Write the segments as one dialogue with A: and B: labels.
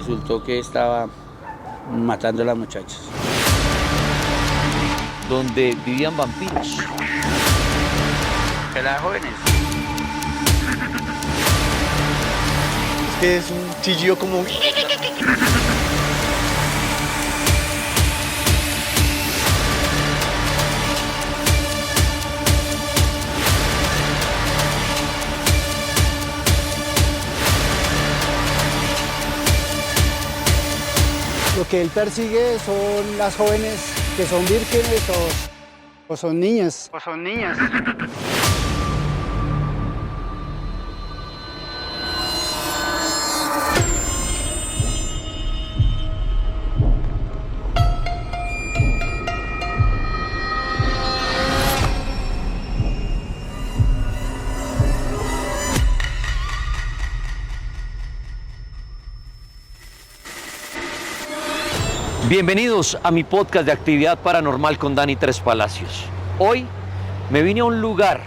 A: resultó que estaba matando a las muchachas.
B: Donde vivían vampiros.
A: Las jóvenes.
C: Es que es un chillido como...
D: Lo que él persigue son las jóvenes que son vírgenes o son niñas.
B: Bienvenidos a mi podcast de actividad paranormal con Dani Tres Palacios. Hoy me vine a un lugar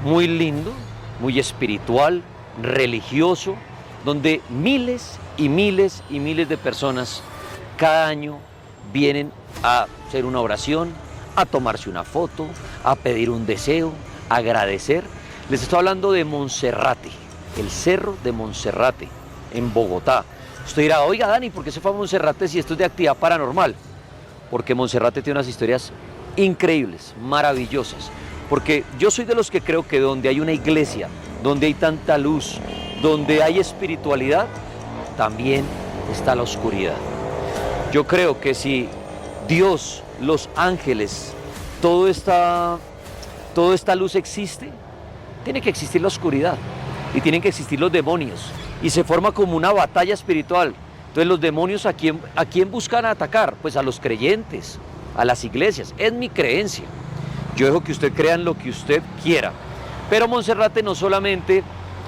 B: muy lindo, muy espiritual, religioso, donde miles y miles y miles de personas cada año vienen a hacer una oración, a tomarse una foto, a pedir un deseo, a agradecer. Les estoy hablando de Monserrate, el Cerro de Monserrate, en Bogotá. Usted dirá, oiga Dani, ¿por qué se fue a Monserrate si esto es de actividad paranormal? Porque Monserrate tiene unas historias increíbles, maravillosas. Porque yo soy de los que creo que donde hay una iglesia, donde hay tanta luz, donde hay espiritualidad, también está la oscuridad. Yo creo que si Dios, los ángeles, toda esta luz existe, tiene que existir la oscuridad y tienen que existir los demonios. Y se forma como una batalla espiritual. Entonces los demonios ¿a quién buscan atacar? Pues a los creyentes, a las iglesias. Es mi creencia. Yo dejo que usted crea en lo que usted quiera. Pero Monserrate no solamente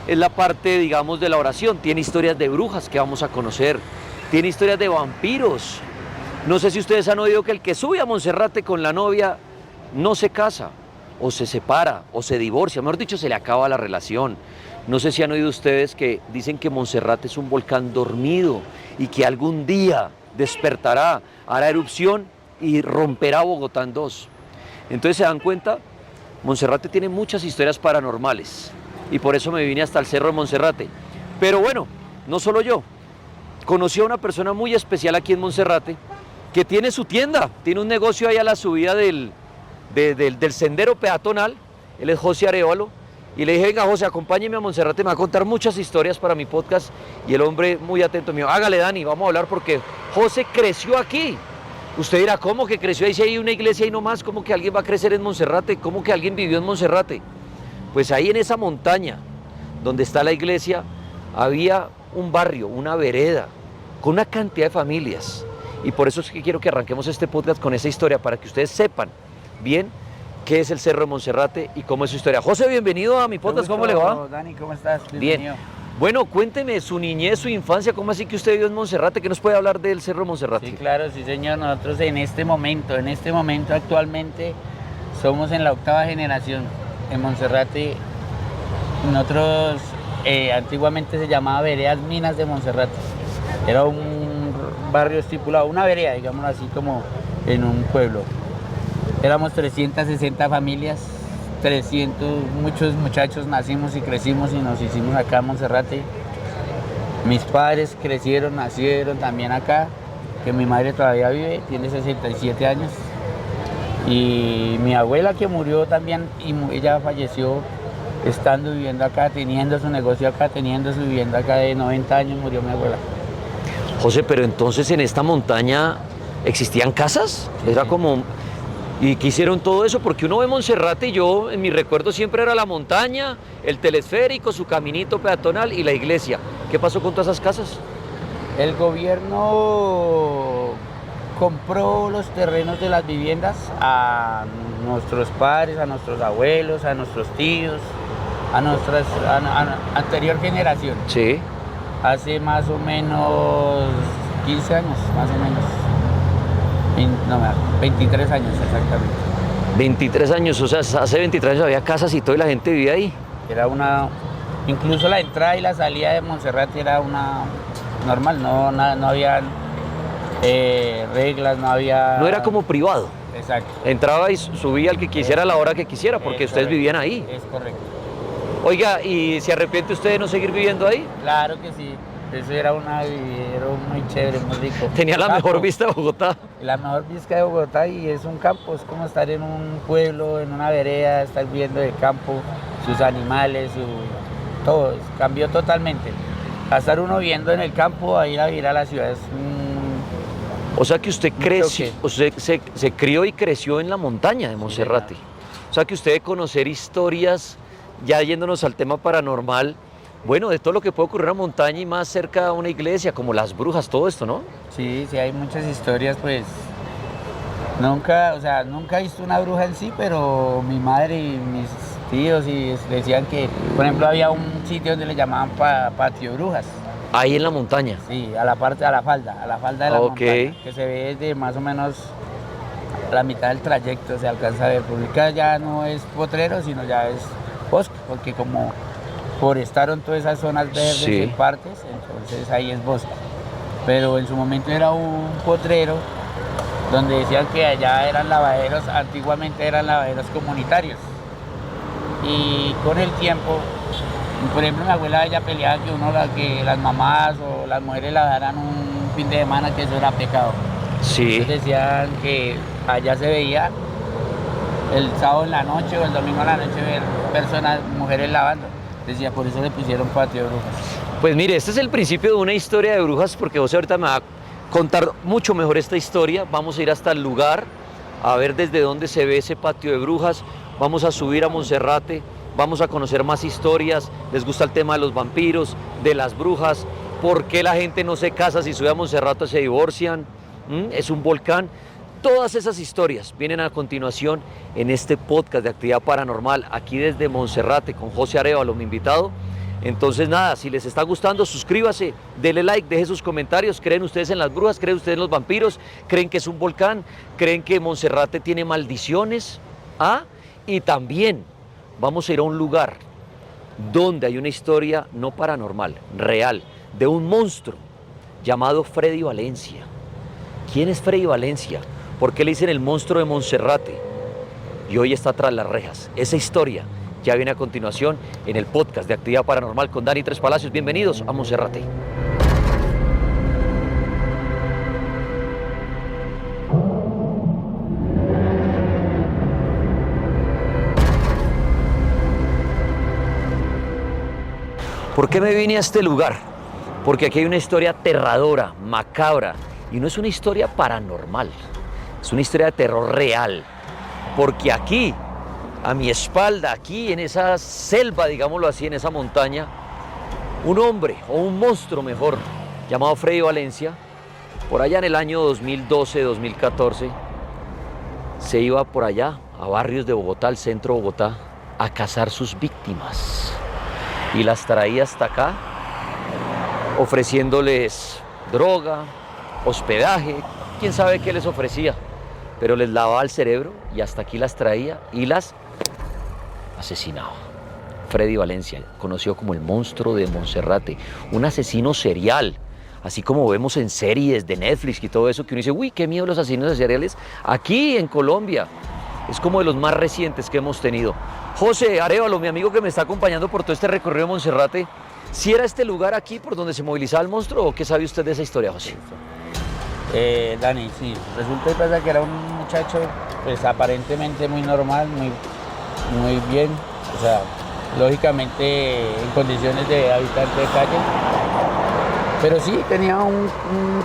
B: es la parte, digamos, de la oración. Tiene historias de brujas que vamos a conocer. Tiene historias de vampiros. No sé si ustedes han oído que el que sube a Monserrate con la novia no se casa, o se separa, o se divorcia. Mejor dicho, se le acaba la relación. No sé si han oído ustedes que dicen que Monserrate es un volcán dormido y que algún día despertará, hará erupción y romperá Bogotá en dos. Entonces se dan cuenta, Monserrate tiene muchas historias paranormales y por eso me vine hasta el Cerro de Monserrate. Pero bueno, no solo yo, conocí a una persona muy especial aquí en Monserrate que tiene su tienda, tiene un negocio ahí a la subida del sendero peatonal. Él es José Arevalo. Y le dije, venga José, acompáñeme a Monserrate, me va a contar muchas historias para mi podcast. Y el hombre muy atento me dijo, hágale Dani, vamos a hablar porque José creció aquí. Usted dirá, ¿cómo que creció ahí? Si hay una iglesia ahí nomás, ¿cómo que alguien va a crecer en Monserrate? ¿Cómo que alguien vivió en Monserrate? Pues ahí en esa montaña donde está la iglesia había un barrio, una vereda, con una cantidad de familias. Y por eso es que quiero que arranquemos este podcast con esa historia, para que ustedes sepan bien qué es el Cerro de Monserrate y cómo es su historia. José, bienvenido a mi podcast, ¿cómo le va?
A: Dani, ¿cómo estás?
B: Bien. Bueno, cuénteme su niñez, su infancia, ¿cómo así que usted vivió en Monserrate? ¿Qué nos puede hablar del Cerro de Monserrate?
A: Sí, claro, sí señor. Nosotros en este momento actualmente somos en la 8ª generación en Monserrate. Nosotros antiguamente se llamaba Veredas Minas de Monserrate. Era un barrio estipulado, una vereda, digamos así, como en un pueblo. Éramos 360 familias, muchos muchachos nacimos y crecimos y nos hicimos acá en Monserrate. Mis padres crecieron, nacieron también acá, que mi madre todavía vive, tiene 67 años. Y mi abuela que murió también, y ella falleció estando viviendo acá, teniendo su negocio acá, teniendo su vivienda acá de 90 años, murió mi abuela.
B: José, pero entonces en esta montaña existían casas, era como... ¿Y qué hicieron todo eso? Porque uno ve Monserrate y yo, en mi recuerdo siempre era la montaña, el telesférico, su caminito peatonal y la iglesia. ¿Qué pasó con todas esas casas?
A: El gobierno compró los terrenos de las viviendas a nuestros padres, a nuestros abuelos, a nuestros tíos, a nuestra anterior generación.
B: Sí.
A: Hace más o menos 15 años, más o menos. 23 años exactamente.
B: 23 años, o sea, hace 23 años había casas y todo y la gente vivía ahí.
A: Era incluso la entrada y la salida de Monserrate era normal, no había reglas, no había...
B: No era como privado.
A: Exacto.
B: Entraba y subía al que quisiera a la hora que quisiera, porque ustedes
A: correcto,
B: vivían ahí.
A: Es correcto.
B: Oiga, ¿y se arrepiente usted de no seguir viviendo ahí?
A: Claro que sí. Eso era un vivero muy chévere, muy rico.
B: Tenía la
A: Campo.
B: mejor vista de Bogotá.
A: La mejor vista de Bogotá y es un campo, es como estar en un pueblo, en una vereda, estar viendo el campo, sus animales, todo. Cambió totalmente. A estar uno viviendo en el campo, a ir a vivir a la ciudad es
B: O sea que usted creció,
A: choque.
B: usted se crió y creció en la montaña de Monserrate. O sea que usted de conocer historias, ya yéndonos al tema paranormal, bueno, de todo lo que puede ocurrir en la montaña y más cerca de una iglesia, como las brujas, todo esto, ¿no?
A: Sí, sí, hay muchas historias, pues nunca, o sea, nunca he visto una bruja en sí, pero mi madre y mis tíos y decían que, por ejemplo, había un sitio donde le llamaban patio brujas.
B: Ahí en la montaña.
A: Sí, a la falda de la
B: Ok.
A: montaña, que se ve desde más o menos la mitad del trayecto, se alcanza a ver. Porque ya no es potrero, sino ya es bosque, porque como forestaron todas esas zonas verdes
B: Sí.
A: en partes, entonces ahí es bosque. Pero en su momento era un potrero donde decían que allá eran lavaderos, antiguamente eran lavaderos comunitarios. Y con el tiempo, por ejemplo, mi abuela ella peleaba que las mamás o las mujeres lavaran un fin de semana, que eso era pecado.
B: Sí.
A: Entonces decían que allá se veía el sábado en la noche o el domingo en la noche ver personas, mujeres lavando. Decía, por eso le pusieron patio de brujas.
B: Pues mire, este es el principio de una historia de brujas, porque José ahorita me va a contar mucho mejor esta historia. Vamos a ir hasta el lugar, a ver desde dónde se ve ese patio de brujas. Vamos a subir a Monserrate, vamos a conocer más historias. Les gusta el tema de los vampiros, de las brujas, por qué la gente no se casa si sube a Monserrate se divorcian. Es un volcán. Todas esas historias vienen a continuación en este podcast de Actividad Paranormal, aquí desde Monserrate con José Arévalo, mi invitado. Entonces nada, si les está gustando, suscríbase, denle like, deje sus comentarios. ¿Creen ustedes en las brujas? ¿Creen ustedes en los vampiros? ¿Creen que es un volcán? ¿Creen que Monserrate tiene maldiciones? Y también vamos a ir a un lugar donde hay una historia no paranormal, real, de un monstruo llamado Freddy Valencia. ¿Quién es Freddy Valencia? ¿Por qué le dicen el monstruo de Monserrate? Y hoy está tras las rejas. Esa historia ya viene a continuación en el podcast de Actividad Paranormal con Dani Tres Palacios. Bienvenidos a Monserrate. ¿Por qué me vine a este lugar? Porque aquí hay una historia aterradora, macabra, y no es una historia paranormal, es una historia de terror real. Porque aquí, a mi espalda, aquí en esa selva, digámoslo así, en esa montaña, un hombre, o un monstruo mejor, llamado Freddy Valencia, por allá en el año 2012-2014, se iba por allá a barrios de Bogotá, al centro de Bogotá, a cazar sus víctimas. Y las traía hasta acá, ofreciéndoles droga, hospedaje, quién sabe qué les ofrecía, pero les lavaba el cerebro y hasta aquí las traía y las asesinaba. Freddy Valencia, conocido como el monstruo de Monserrate, un asesino serial, así como vemos en series de Netflix y todo eso, que uno dice, uy, qué miedo los asesinos seriales, aquí en Colombia. Es como de los más recientes que hemos tenido. José Arévalo, mi amigo que me está acompañando por todo este recorrido de Monserrate, ¿si era este lugar aquí por donde se movilizaba el monstruo o qué sabe usted de esa historia, José?
A: Dani, sí, resulta y pasa que era un muchacho, pues aparentemente muy normal, muy bien, o sea, lógicamente en condiciones de habitante de calle, pero sí tenía un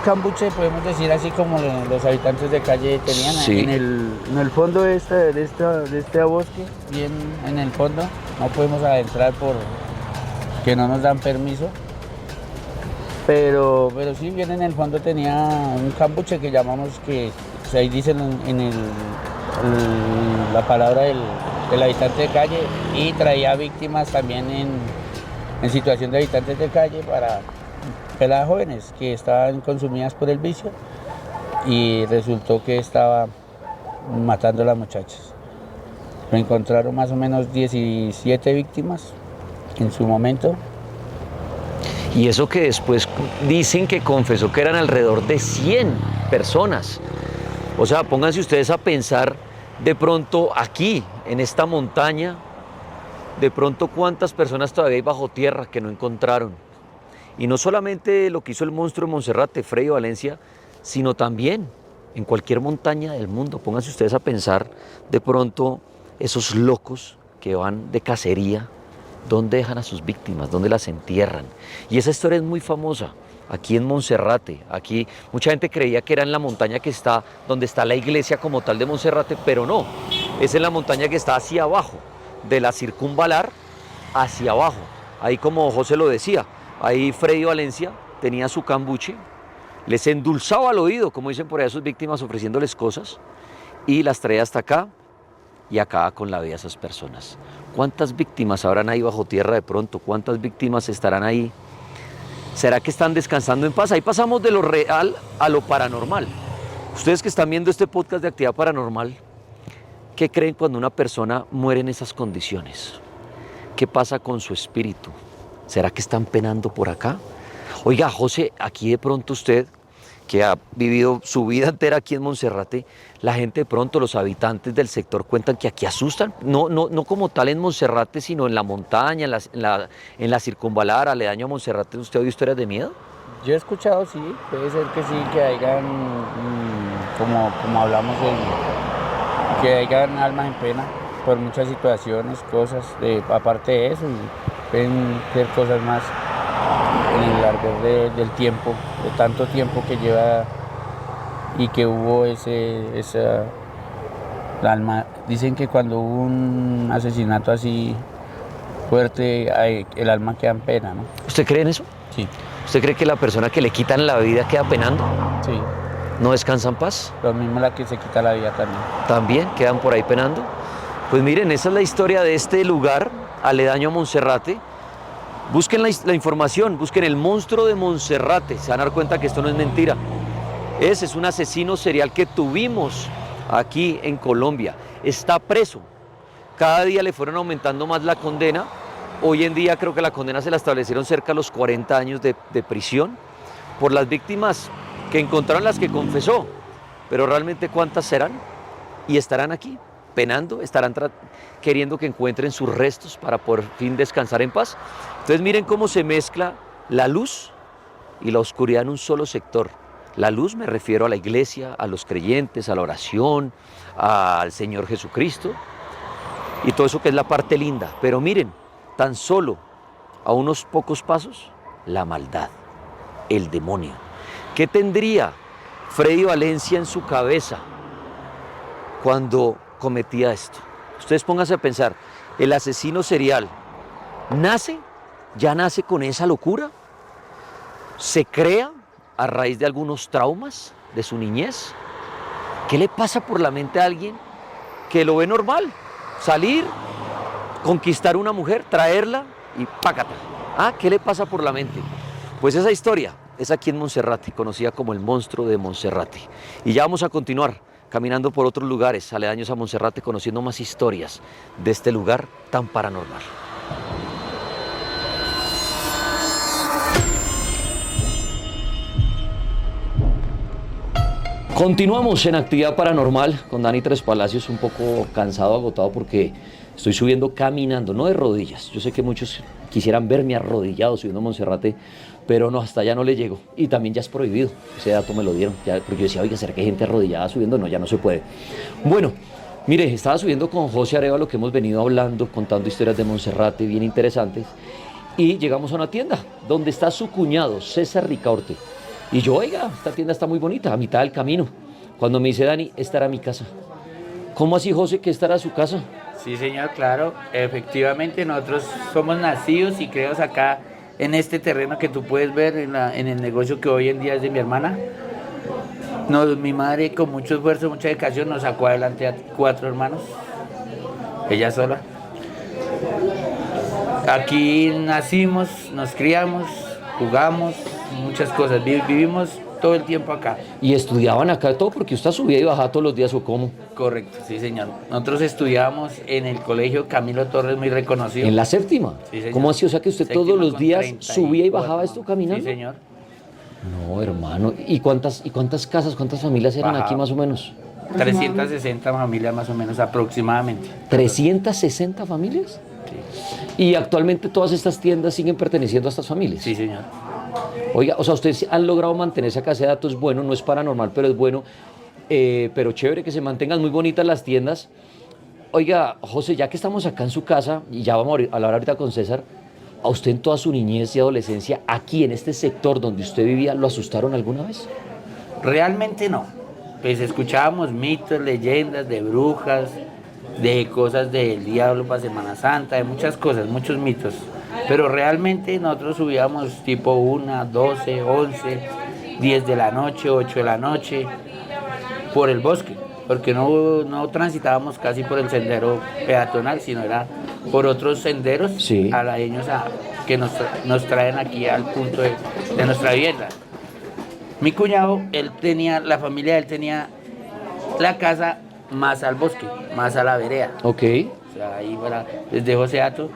A: cambuche, podemos decir así como los habitantes de calle tenían,
B: Sí.
A: en el fondo de este bosque, bien en el fondo, no podemos adentrar porque no nos dan permiso. Pero sí, bien en el fondo tenía un cambuche que llamamos, que ahí dicen en la palabra del habitante de calle, y traía víctimas también en situación de habitantes de calle para peladas jóvenes que estaban consumidas por el vicio, y resultó que estaba matando a las muchachas. Lo encontraron más o menos 17 víctimas en su momento.
B: Y eso que después dicen que confesó que eran alrededor de 100 personas. O sea, pónganse ustedes a pensar de pronto aquí, en esta montaña, de pronto cuántas personas todavía hay bajo tierra que no encontraron. Y no solamente lo que hizo el monstruo de Monserrate, Freddy Valencia, sino también en cualquier montaña del mundo. Pónganse ustedes a pensar de pronto esos locos que van de cacería, ¿dónde dejan a sus víctimas? ¿Dónde las entierran? Y esa historia es muy famosa. Aquí en Monserrate, aquí mucha gente creía que era en la montaña que está, donde está la iglesia como tal de Monserrate, pero no, es en la montaña que está hacia abajo, de la circunvalar hacia abajo. Ahí como José lo decía, ahí Freddy Valencia tenía su cambuche, les endulzaba al oído, como dicen por ahí a sus víctimas, ofreciéndoles cosas, y las traía hasta acá y acaba con la vida de esas personas. ¿Cuántas víctimas habrán ahí bajo tierra de pronto? ¿Cuántas víctimas estarán ahí? ¿Será que están descansando en paz? Ahí pasamos de lo real a lo paranormal. Ustedes que están viendo este podcast de Actividad Paranormal, ¿qué creen cuando una persona muere en esas condiciones? ¿Qué pasa con su espíritu? ¿Será que están penando por acá? Oiga, José, aquí de pronto usted, que ha vivido su vida entera aquí en Monserrate, la gente de pronto, los habitantes del sector cuentan que aquí asustan, no como tal en Monserrate, sino en la montaña, en la circunvalar, aledaño a Monserrate. ¿Usted ha oído historias de miedo?
A: Yo he escuchado, sí, puede ser que sí, que hayan, como hablamos, que hayan almas en pena por muchas situaciones, cosas, aparte de eso, y pueden ser cosas más en el largo del tiempo, de tanto tiempo que lleva y que hubo esa alma. Dicen que cuando hubo un asesinato así fuerte, el alma queda en pena, ¿no?
B: ¿Usted cree en eso?
A: Sí.
B: ¿Usted cree que la persona que le quitan la vida queda penando?
A: Sí.
B: ¿No descansa en paz?
A: Lo mismo la que se quita la vida también.
B: ¿También quedan por ahí penando? Pues miren, esa es la historia de este lugar, aledaño a Monserrate. Busquen la información, busquen el monstruo de Monserrate, se van a dar cuenta que esto no es mentira. Ese es un asesino serial que tuvimos aquí en Colombia. Está preso. Cada día le fueron aumentando más la condena. Hoy en día creo que la condena se la establecieron cerca de los 40 años de prisión por las víctimas que encontraron, las que confesó. Pero realmente ¿cuántas serán? Y estarán aquí penando, estarán queriendo que encuentren sus restos para por fin descansar en paz. Entonces miren cómo se mezcla la luz y la oscuridad en un solo sector. La luz me refiero a la iglesia, a los creyentes, a la oración, al Señor Jesucristo y todo eso que es la parte linda. Pero miren, tan solo a unos pocos pasos, la maldad, el demonio. ¿Qué tendría Freddy Valencia en su cabeza cuando cometía esto? Ustedes pónganse a pensar, el asesino serial ya nace con esa locura, se crea a raíz de algunos traumas de su niñez. ¿Qué le pasa por la mente a alguien que lo ve normal? Salir, conquistar una mujer, traerla y pácata. ¿Qué le pasa por la mente? Pues esa historia es aquí en Monserrate, conocida como el monstruo de Monserrate. Y ya vamos a continuar caminando por otros lugares aledaños a Monserrate, conociendo más historias de este lugar tan paranormal. Continuamos en Actividad Paranormal con Dani Tres Palacios, un poco cansado, agotado porque estoy subiendo caminando, no de rodillas. Yo sé que muchos quisieran verme arrodillado subiendo a Monserrate, pero no, hasta allá no le llego. Y también ya es prohibido, ese dato me lo dieron, porque yo decía, oiga, ¿será que hay gente arrodillada subiendo? No, ya no se puede. Bueno, mire, estaba subiendo con José Arevalo, que hemos venido hablando, contando historias de Monserrate bien interesantes, y llegamos a una tienda donde está su cuñado, César Ricaurte. Y yo, oiga, esta tienda está muy bonita, a mitad del camino. Cuando me dice Dani, esta era mi casa. ¿Cómo así, José, que esta era su casa?
A: Sí, señor, claro. Efectivamente, nosotros somos nacidos y criados acá en este terreno que tú puedes ver en el negocio que hoy en día es de mi hermana. Mi madre, con mucho esfuerzo, mucha dedicación, nos sacó adelante a 4 hermanos. Ella sola. Aquí nacimos, nos criamos, jugamos, muchas cosas. Vivimos todo el tiempo acá.
B: ¿Y estudiaban acá todo? Porque usted subía y bajaba todos los días, ¿o cómo?
A: Correcto, sí señor. Nosotros estudiábamos en el colegio Camilo Torres, muy reconocido.
B: ¿En la séptima?
A: Sí, señor.
B: ¿Cómo así? O sea que usted
A: Séptima
B: todos los
A: con
B: días
A: 34,
B: subía y bajaba esto caminando.
A: Sí señor.
B: No, hermano. ¿Y cuántas casas, cuántas familias eran aquí
A: Bajaba.
B: más o menos?
A: 360 familias más o menos aproximadamente.
B: ¿360 familias?
A: Sí,
B: Y actualmente todas estas tiendas siguen perteneciendo a estas familias.
A: sí señor.
B: Oiga, o sea, ustedes han logrado mantenerse acá, ese dato es bueno, no es paranormal, pero es bueno. Pero chévere que se mantengan muy bonitas las tiendas. Oiga, José, ya que estamos acá en su casa, y ya vamos a hablar ahorita con César, ¿a usted en toda su niñez y adolescencia, aquí en este sector donde usted vivía, lo asustaron alguna vez?
A: Realmente no. Pues escuchábamos mitos, leyendas de brujas, de cosas del diablo para Semana Santa, de muchas cosas, muchos mitos. Pero realmente nosotros subíamos tipo 1, 12, 11, 10 de la noche, 8 de la noche, por el bosque, porque no transitábamos casi por el sendero peatonal, sino era por otros senderos
B: Sí.
A: aledaños que nos traen aquí al punto de nuestra vivienda. Mi cuñado, la familia de él tenía la casa más al bosque, más a la vereda.
B: Ok.
A: O sea, ahí desde Joseato.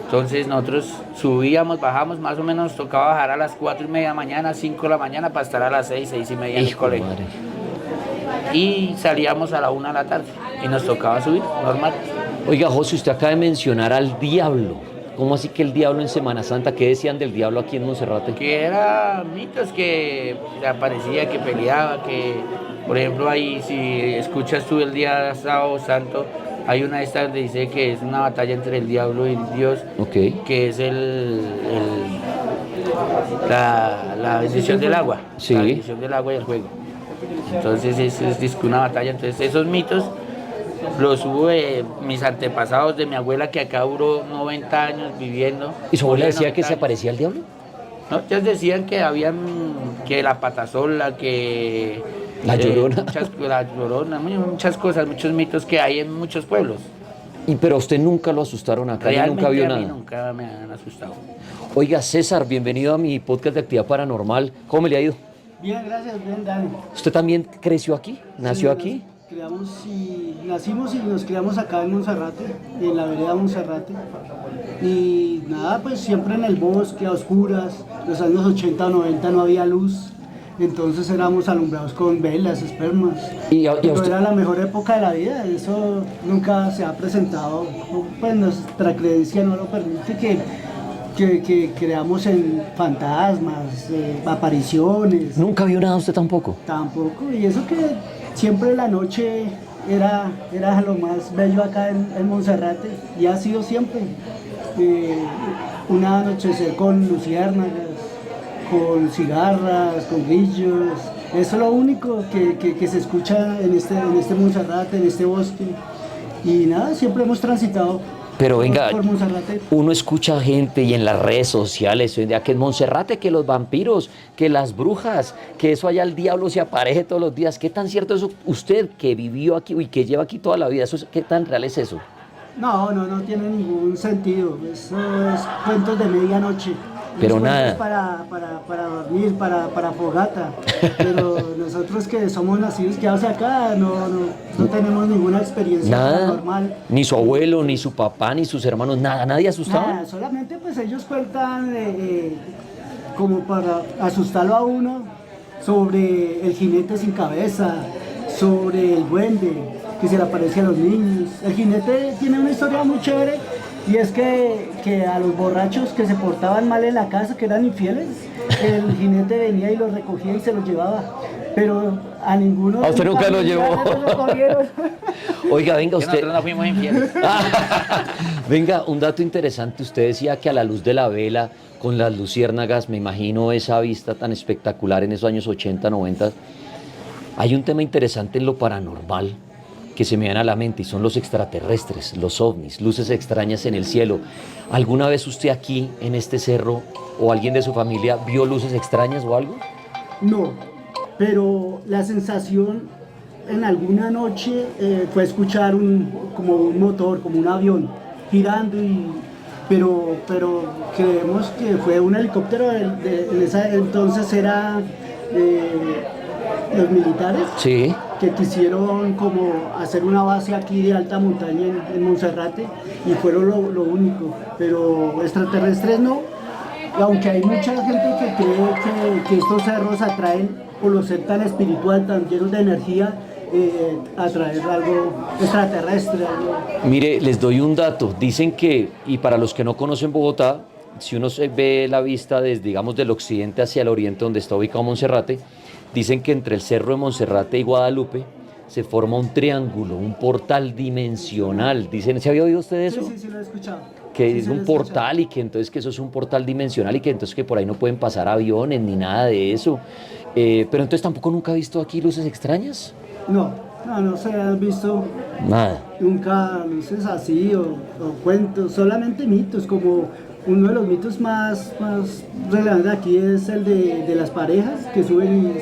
A: Entonces nosotros subíamos, bajamos, más o menos tocaba bajar a las 4:30 de la mañana, 5 de la mañana, para estar a las 6, 6:30 en el
B: Hijo de
A: colegio.
B: madre.
A: Y salíamos a la 1 de la tarde y nos tocaba subir, normal.
B: Oiga, José, usted acaba de mencionar al diablo. ¿Cómo así que el diablo en Semana Santa? ¿Qué decían del diablo aquí en Monserrate?
A: Que era mitos que aparecía, que peleaba, que por ejemplo ahí si escuchas tú el día sábado santo, hay una de estas donde dice que es una batalla entre el diablo y Dios,
B: Ok.
A: que es la bendición del agua,
B: Sí.
A: la bendición del agua y el juego. Entonces es disque una batalla, entonces esos mitos los hubo de mis antepasados, de mi abuela que acá duró 90 años viviendo.
B: ¿Y su abuela
A: Murió de
B: decía que
A: 90
B: se
A: años.
B: aparecía el diablo?
A: No, ellos decían que que la patasola, que
B: La Llorona.
A: la llorona, muchas cosas, muchos mitos que hay en muchos pueblos.
B: Pero a usted nunca lo asustaron acá, y
A: Realmente
B: nunca vio
A: a mí
B: nada.
A: nunca me han asustado.
B: Oiga, César, bienvenido a mi podcast de actividad paranormal. ¿Cómo le ha ido?
D: Bien, gracias, bien, Dani.
B: ¿Usted también creció aquí? ¿Nació
D: Sí,
B: aquí?
D: Nacimos y nos criamos acá en Monserrate, en la vereda Monserrate. Y nada, pues siempre en el bosque, a oscuras. Los años 80 o 90 no había luz. Entonces éramos alumbrados con velas, espermas.
B: ¿Y a
D: Pero
B: usted?
D: era la mejor época de la vida. Eso nunca se ha presentado. Pues nuestra creencia no lo permite que creamos en fantasmas, apariciones.
B: ¿Nunca vio nada usted tampoco?
D: Tampoco, y eso que siempre la noche era lo más bello acá en Monserrate, y ha sido siempre. Un anochecer con luciérnagas, con cigarras, con grillos, eso es lo único que se escucha en este Monserrate, en este bosque, y nada, siempre hemos transitado
B: Pero venga,
D: por Monserrate.
B: uno escucha gente y en las redes sociales, hoy en día, que en Monserrate, que los vampiros, que las brujas, que eso allá el diablo se aparece todos los días. ¿Qué tan cierto es eso? Usted que vivió aquí y que lleva aquí toda la vida, ¿qué tan real es eso?
D: No tiene ningún sentido. Eso es cuentos de medianoche.
B: Pero
D: Es
B: nada.
D: cuentos para dormir, para fogata. Pero nosotros que somos nacidos quedados acá, no tenemos ninguna experiencia
B: Nada,
D: normal.
B: ni su abuelo, ni su papá, ni sus hermanos, nada, nadie asustado.
D: Nada, solamente pues ellos cuentan como para asustarlo a uno sobre el jinete sin cabeza, sobre el duende que se le aparece a los niños. El jinete tiene una historia muy chévere, y es que a los borrachos que se portaban mal en la casa, que eran infieles, el jinete venía y los recogía y se los llevaba. Pero a ninguno
B: A usted
D: de mis
B: nunca lo llevó.
D: familiares lo cogieron.
B: Oiga, venga
A: Que
B: usted.
A: nosotros no fuimos infieles.
B: Venga, un dato interesante. Usted decía que a la luz de la vela, con las luciérnagas, me imagino esa vista tan espectacular en esos años 80, 90. Hay un tema interesante en lo paranormal que se me viene a la mente, y son los extraterrestres, los ovnis, luces extrañas en el cielo. ¿Alguna vez usted aquí, en este cerro, o alguien de su familia, vio luces extrañas o algo?
D: No, pero la sensación en alguna noche fue escuchar como un motor, como un avión girando, pero creemos que fue un helicóptero. En ese entonces era los militares
B: Sí.
D: que quisieron como hacer una base aquí de alta montaña en Monserrate y fueron lo único, pero extraterrestres no, y aunque hay mucha gente que cree que estos cerros atraen por lo ser tan espiritual, tan llenos de energía, atraer algo extraterrestre, algo.
B: Mire, les doy un dato. Dicen que, y para los que no conocen Bogotá, si uno se ve la vista desde, digamos, del occidente hacia el oriente, donde está ubicado Monserrate, dicen que entre el cerro de Monserrate y Guadalupe se forma un triángulo, un portal dimensional. Dicen, ¿se había oído usted eso?
D: Sí, lo he escuchado.
B: Que
D: Sí,
B: es
D: sí, lo
B: un
D: he escuchado.
B: portal y que entonces que eso es un portal dimensional y que entonces que por ahí no pueden pasar aviones ni nada de eso. Pero entonces tampoco nunca ha visto aquí luces extrañas.
D: No se han visto
B: Nada.
D: nunca luces así o cuentos, solamente mitos, como uno de los mitos más relevantes aquí es el de las parejas que suben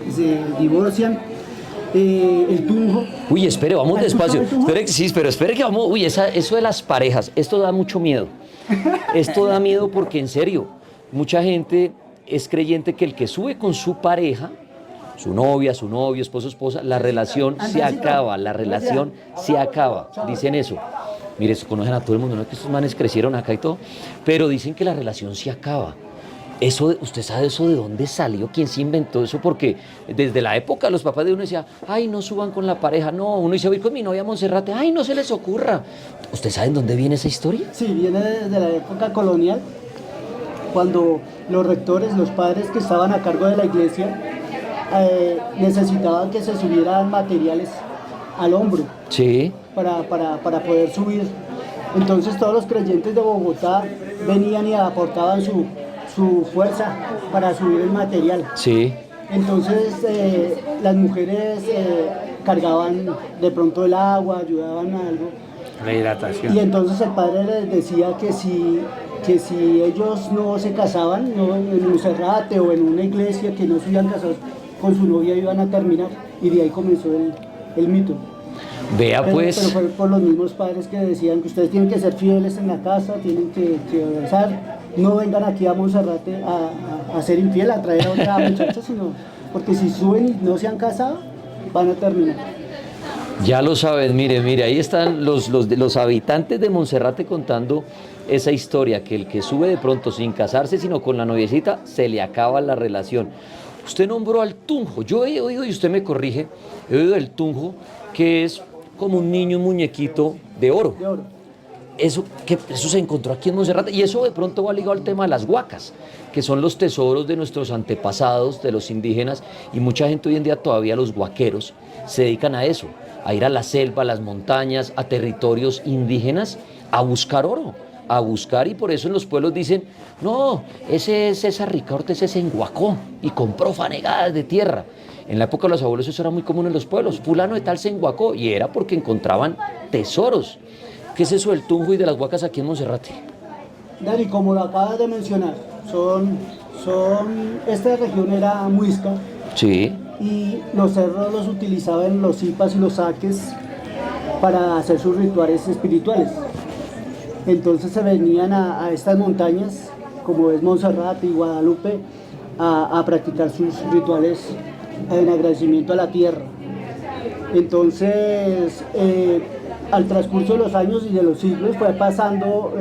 D: y se divorcian, el tunjo.
B: Uy, espere, vamos
D: ¿Has escuchado
B: despacio.
D: el tunjo?
B: Espere, sí, pero espere que vamos. Uy, eso de las parejas, esto da mucho miedo. Esto da miedo porque en serio, mucha gente es creyente que el que sube con su pareja, su novia, su novio, esposo, esposa, la relación se acaba, la relación se acaba. Dicen eso. Mire, se conocen a todo el mundo, no es que estos manes crecieron acá y todo, pero dicen que la relación se acaba. Eso, ¿usted sabe eso de dónde salió? ¿Quién se inventó eso? Porque desde la época los papás de uno decían, ay, no suban con la pareja, no, uno dice, voy con mi novia a Monserrate, ay, no se les ocurra. ¿Usted sabe en dónde viene esa historia?
D: Sí, viene desde la época colonial, cuando los rectores, los padres que estaban a cargo de la iglesia, necesitaban que se subieran materiales al hombro
B: Sí,
D: para poder subir. Entonces todos los creyentes de Bogotá venían y aportaban su fuerza para subir el material.
B: sí.
D: Entonces las mujeres cargaban de pronto el agua, ayudaban a algo.
A: La hidratación.
D: Y entonces el padre les decía que si ellos no se casaban, no, en Monserrate o en una iglesia, que no se iban casados con su novia, iban a terminar. Y de ahí comenzó el mito.
B: Vea
D: Pero
B: pues,
D: fue por los mismos padres que decían que ustedes tienen que ser fieles en la casa, tienen que rezar, no vengan aquí a Monserrate a ser infiel, a traer a otra muchacha, sino porque si suben y no se han casado, van a terminar.
B: ya lo saben, mire, ahí están los habitantes de Monserrate contando esa historia, que el que sube de pronto sin casarse, sino con la noviecita, se le acaba la relación. Usted nombró al tunjo, yo he oído, y usted me corrige, he oído del tunjo, que es como un niño, un muñequito de oro.
D: De oro.
B: Eso se encontró aquí en Monserrate y eso de pronto va ligado al tema de las huacas, que son los tesoros de nuestros antepasados, de los indígenas, y mucha gente hoy en día todavía, los huaqueros, se dedican a eso, a ir a la selva, a las montañas, a territorios indígenas, a buscar oro, a buscar, y por eso en los pueblos dicen, no, ese es César Ricaurte, ese se enguacó y compró fanegadas de tierra. En la época de los abuelos eso era muy común en los pueblos, fulano de tal se enguacó, y era porque encontraban tesoros. ¿Qué es eso del tunjo y de las huacas aquí en Monserrate?
D: Dani, como lo acabas de mencionar, esta región era muisca
B: Sí,
D: y los cerros los utilizaban los zipas y los saques para hacer sus rituales espirituales. Entonces se venían a estas montañas, como es Monserrate y Guadalupe, a practicar sus rituales en agradecimiento a la tierra. Entonces, al transcurso de los años y de los siglos fue pasando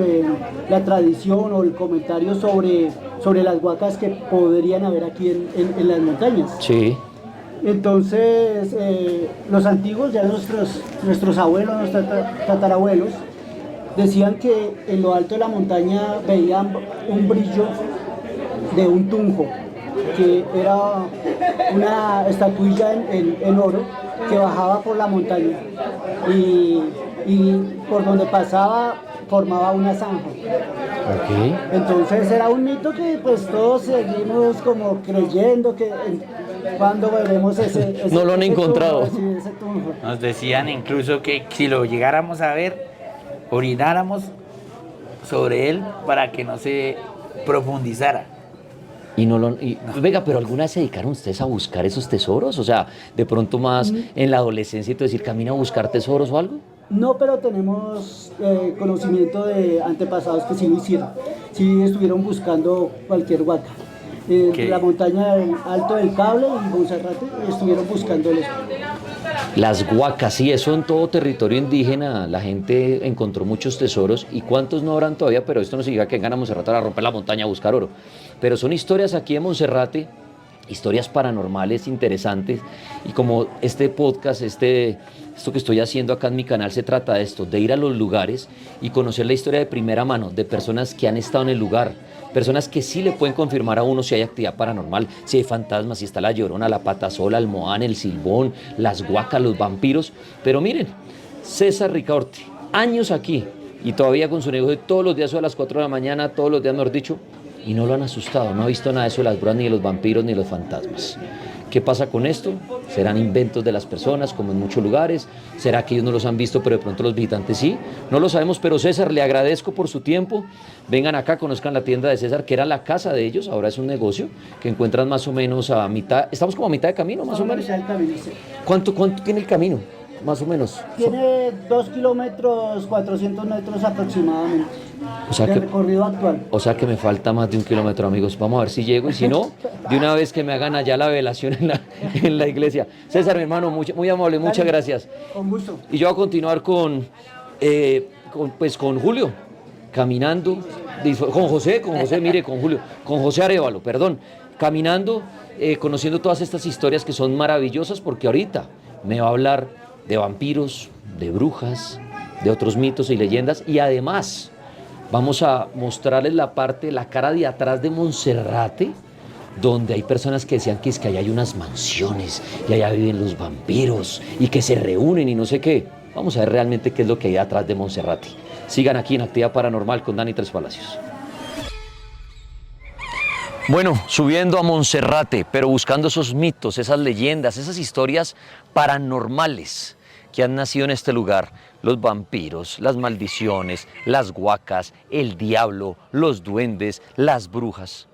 D: la tradición o el comentario sobre las huacas que podrían haber aquí en las montañas.
B: sí.
D: Entonces, los antiguos, ya nuestros abuelos, nuestros tatarabuelos, decían que en lo alto de la montaña veían un brillo de un tunjo, que era una estatuilla en oro que bajaba por la montaña y por donde pasaba formaba una zanja.
B: Ok.
D: Entonces era un mito que pues todos seguimos como creyendo que cuando veremos ese
B: No lo han
D: ese
B: encontrado.
D: tunjo, sí, ese tunjo.
A: Nos decían incluso que si lo llegáramos a ver, orináramos sobre él para que no se profundizara.
B: Venga, pero ¿alguna vez se dedicaron ustedes a buscar esos tesoros? O sea, de pronto más en la adolescencia y todo decir, camina a buscar tesoros o algo.
D: No, pero tenemos conocimiento de antepasados que sí lo hicieron, sí estuvieron buscando cualquier huaca.
B: ¿Qué?
D: La montaña del Alto del Cable y Monserrate estuvieron buscándolos.
B: Las huacas, sí, eso en todo territorio indígena, la gente encontró muchos tesoros y cuántos no habrán todavía, pero esto no significa que vengan a Monserrate a romper la montaña a buscar oro. Pero son historias aquí en Monserrate, historias paranormales interesantes, y como este podcast, esto que estoy haciendo acá en mi canal se trata de esto, de ir a los lugares y conocer la historia de primera mano de personas que han estado en el lugar, personas que sí le pueden confirmar a uno si hay actividad paranormal, si hay fantasmas, si está la Llorona, la Patasola, el Moán, el Silbón, las Huacas, los vampiros. Pero miren, César Ricaurte, años aquí y todavía con su negocio todos los días a las 4 de la mañana, todos los días mejor dicho, y no lo han asustado, no ha visto nada de eso de las brujas, ni de los vampiros, ni de los fantasmas. ¿Qué pasa con esto? ¿Serán inventos de las personas, como en muchos lugares? ¿Será que ellos no los han visto, pero de pronto los visitantes sí? No lo sabemos, pero César, le agradezco por su tiempo. Vengan acá, conozcan la tienda de César, que era la casa de ellos, ahora es un negocio, que encuentran más o menos a mitad, estamos como a mitad de camino, más o menos. ¿Cuánto tiene el camino, más o menos?
D: Tiene 2 kilómetros, 400 metros aproximadamente.
B: O sea
D: de
B: que,
D: recorrido actual.
B: o sea que me falta más de 1 kilómetro, amigos. Vamos a ver si llego y si no, de una vez que me hagan allá la velación en la iglesia. César, mi hermano, muy amable, muchas gracias.
D: Con gusto.
B: Y yo voy a continuar con Julio, caminando, con José, mire, con Julio, con José Arévalo, perdón, caminando, conociendo todas estas historias que son maravillosas, porque ahorita me va a hablar de vampiros, de brujas, de otros mitos y leyendas, y además vamos a mostrarles la cara de atrás de Monserrate, donde hay personas que decían que es que allá hay unas mansiones y allá viven los vampiros y que se reúnen y no sé qué. Vamos a ver realmente qué es lo que hay atrás de Monserrate. Sigan aquí en Actividad Paranormal con Dani Tres Palacios. Bueno, subiendo a Monserrate, pero buscando esos mitos, esas leyendas, esas historias paranormales que han nacido en este lugar. Los vampiros, las maldiciones, las huacas, el diablo, los duendes, las brujas.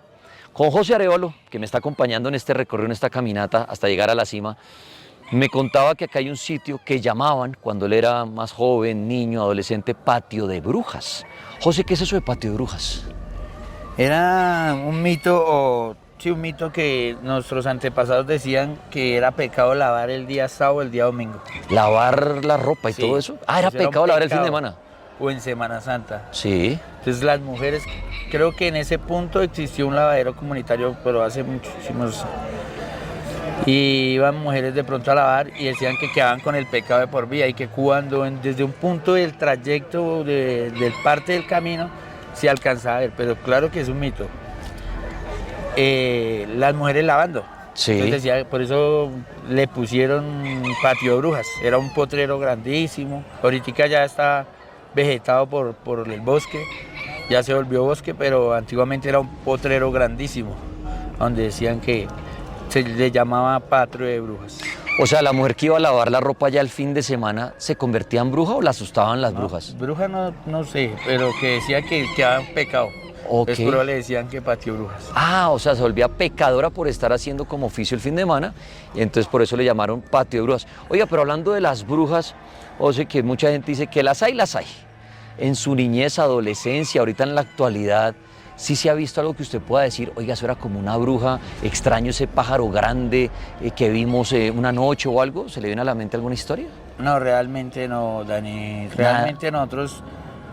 B: Con José Arévalo, que me está acompañando en este recorrido, en esta caminata hasta llegar a la cima, me contaba que acá hay un sitio que llamaban, cuando él era más joven, niño, adolescente, Patio de Brujas. José, ¿qué es eso de Patio de Brujas?
A: Era un mito, un mito que nuestros antepasados decían que era pecado lavar el día sábado o el día domingo.
B: ¿Lavar la ropa y
A: Sí,
B: todo eso? Ah, era
A: eso era un
B: pecado lavar el fin de
A: pecado.
B: semana.
A: O en Semana Santa.
B: Sí.
A: Entonces las mujeres, creo que en ese punto existió un lavadero comunitario, pero hace muchísimos. Y iban mujeres de pronto a lavar y decían que quedaban con el pecado de por vida y que cuando desde un punto del trayecto, del parte del camino, se alcanzaba a ver, pero claro que es un mito. Las mujeres lavando.
B: Sí.
A: Entonces decía, por eso le pusieron Patio de Brujas. Era un potrero grandísimo. Ahorita ya está vegetado por el bosque. Ya se volvió bosque, pero antiguamente era un potrero grandísimo, donde decían que se le llamaba Patio de Brujas.
B: O sea, la mujer que iba a lavar la ropa ya el fin de semana, ¿se convertía en bruja o la asustaban las brujas?
A: Bruja no sé, pero que decía que quedaba en pecado.
B: Ok.
A: Entonces, pero le decían que Patio de Brujas.
B: Ah, o sea, se volvía pecadora por estar haciendo como oficio el fin de semana, y entonces por eso le llamaron Patio de Brujas. Oiga, pero hablando de las brujas, o sea, que mucha gente dice que las hay. En su niñez, adolescencia, ahorita en la actualidad, ¿sí se ha visto algo que usted pueda decir, oiga, eso era como una bruja, extraño ese pájaro grande que vimos una noche o algo? ¿Se le viene a la mente alguna historia?
A: No, realmente no, Dani. Realmente nosotros,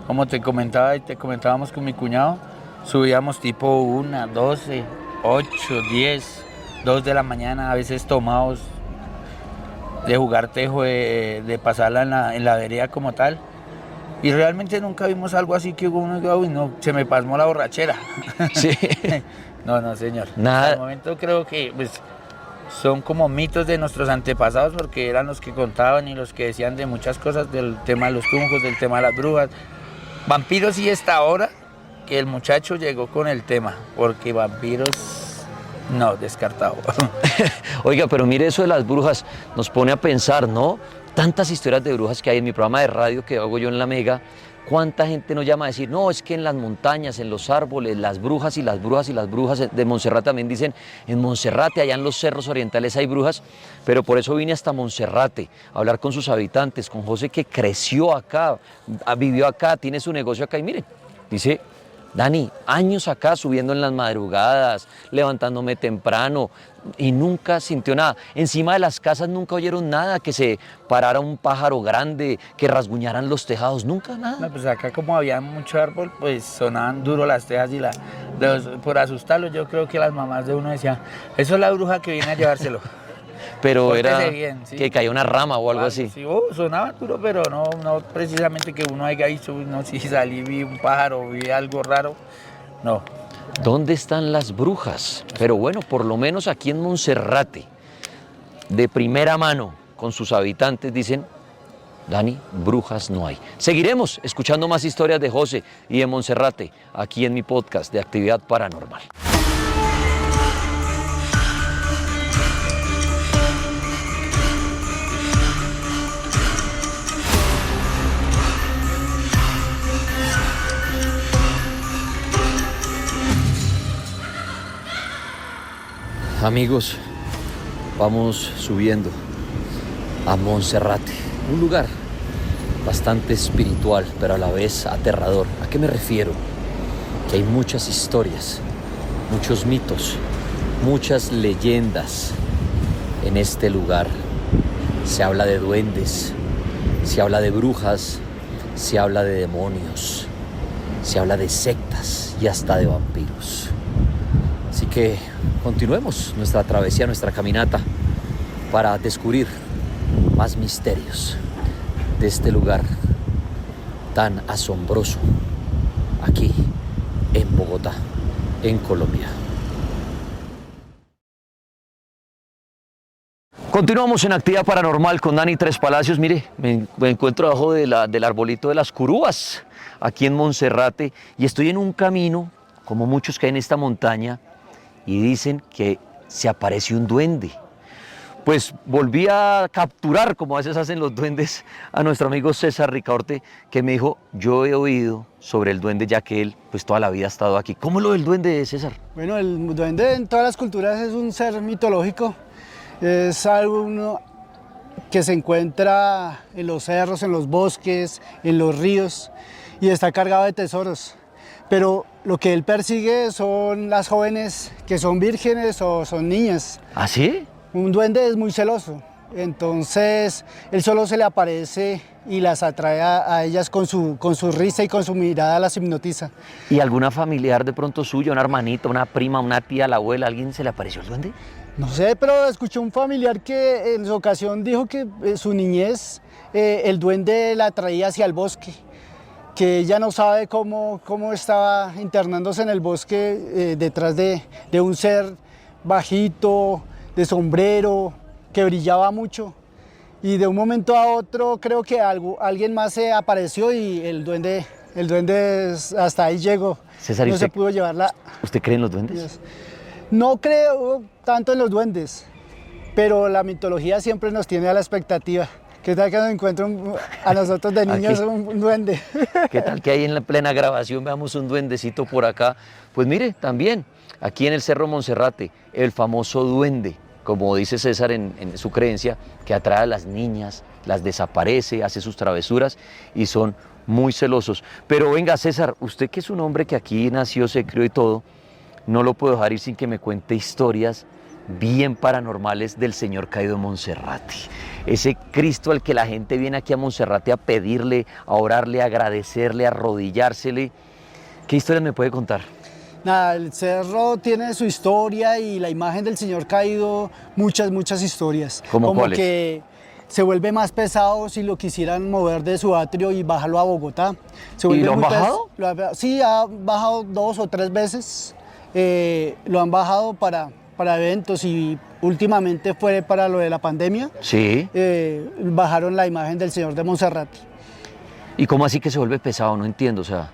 A: como te comentaba y te comentábamos con mi cuñado, subíamos tipo 1, 12, 8, 10, 2 de la mañana, a veces tomados de jugar tejo, de pasarla en la vereda como tal. Y realmente nunca vimos algo así que uno diga, uy, no, se me pasmó la borrachera.
B: Sí.
A: No, señor.
B: Nada.
A: Hasta el momento creo que pues, son como mitos de nuestros antepasados, porque eran los que contaban y los que decían de muchas cosas, del tema de los tunjos, del tema de las brujas. Vampiros sí está ahora que el muchacho llegó con el tema, porque vampiros, no, descartado.
B: Oiga, pero mire, eso de las brujas nos pone a pensar, ¿no? Tantas historias de brujas que hay en mi programa de radio que hago yo en La Mega. ¿Cuánta gente nos llama a decir, no, es que en las montañas, en los árboles, las brujas y las brujas y las brujas de Monserrate también dicen, en Monserrate, allá en los cerros orientales hay brujas, pero por eso vine hasta Monserrate a hablar con sus habitantes, con José que creció acá, vivió acá, tiene su negocio acá y miren, dice Dani, años acá subiendo en las madrugadas, levantándome temprano y nunca sintió nada. Encima de las casas nunca oyeron nada, que se parara un pájaro grande, que rasguñaran los tejados, nunca nada.
A: No, pues acá como había mucho árbol, pues sonaban duro las tejas y por asustarlos yo creo que las mamás de uno decían, eso es la bruja que viene a llevárselo.
B: Pero
A: Pórtese
B: era
A: bien, sí.
B: que caía una rama o algo así.
A: Sí, sonaba duro, pero no precisamente que uno haya dicho, no, si salí, vi un pájaro, vi algo raro, no.
B: ¿Dónde están las brujas? Pero bueno, por lo menos aquí en Monserrate, de primera mano, con sus habitantes, dicen, Dani, brujas no hay. Seguiremos escuchando más historias de José y de Monserrate, aquí en mi podcast de Actividad Paranormal. Amigos, vamos subiendo a Monserrate, un lugar bastante espiritual, pero a la vez aterrador. ¿A qué me refiero? Que hay muchas historias, muchos mitos, muchas leyendas en este lugar. Se habla de duendes, se habla de brujas, se habla de demonios, se habla de sectas y hasta de vampiros. Así que continuemos nuestra travesía, nuestra caminata para descubrir más misterios de este lugar tan asombroso aquí en Bogotá, en Colombia. Continuamos en Actividad Paranormal con Dani Tres Palacios. Mire, me encuentro debajo del arbolito de las curúas, aquí en Monserrate, y estoy en un camino, como muchos que hay en esta montaña, y dicen que se apareció un duende. Pues volví a capturar, como a veces hacen los duendes, a nuestro amigo César Ricaurte, que me dijo, yo he oído sobre el duende, ya que él pues toda la vida ha estado aquí. ¿Cómo es lo del duende, César?
D: Bueno, el duende en todas las culturas es un ser mitológico, es algo que se encuentra en los cerros, en los bosques, en los ríos y está cargado de tesoros. Pero lo que él persigue son las jóvenes que son vírgenes o son niñas.
B: ¿Ah, sí?
D: Un duende es muy celoso, entonces él solo se le aparece y las atrae a ellas con su risa y con su mirada las hipnotiza.
B: ¿Y alguna familiar de pronto suya, una hermanita, una prima, una tía, la abuela, alguien se le apareció el duende?
D: No sé, pero escuché un familiar que en su ocasión dijo que su niñez el duende la traía hacia el bosque, que ella no sabe cómo estaba internándose en el bosque detrás de un ser bajito, de sombrero, que brillaba mucho. Y de un momento a otro creo que alguien más se apareció y el duende hasta ahí llegó.
B: César,
D: no se pudo llevarla.
B: ¿Usted cree en los duendes?
D: No creo tanto en los duendes, pero la mitología siempre nos tiene a la expectativa. ¿Qué tal que nos encuentra a nosotros de niños un duende?
B: ¿Qué tal que ahí en la plena grabación veamos un duendecito por acá? Pues mire, también, aquí en el Cerro Monserrate, el famoso duende, como dice César en su creencia, que atrae a las niñas, las desaparece, hace sus travesuras y son muy celosos. Pero venga, César, usted que es un hombre que aquí nació, se crió y todo, no lo puedo dejar ir sin que me cuente historias bien paranormales del Señor Caído de Monserrate. Ese Cristo al que la gente viene aquí a Monserrate a pedirle, a orarle, a agradecerle, a arrodillársele. ¿Qué historias me puede contar?
D: Nada, el cerro tiene su historia y la imagen del Señor Caído, muchas historias.
B: ¿Cómo
D: como
B: cuáles?
D: Que se vuelve más pesado si lo quisieran mover de su atrio y bajarlo a Bogotá.
B: ¿Y lo han bajado?
D: Sí, ha bajado 2 o 3 veces. Lo han bajado para eventos y últimamente fue para lo de la pandemia.
B: Sí.
D: Bajaron la imagen del Señor de Monserrate.
B: ¿Y cómo así que se vuelve pesado? No entiendo, o sea...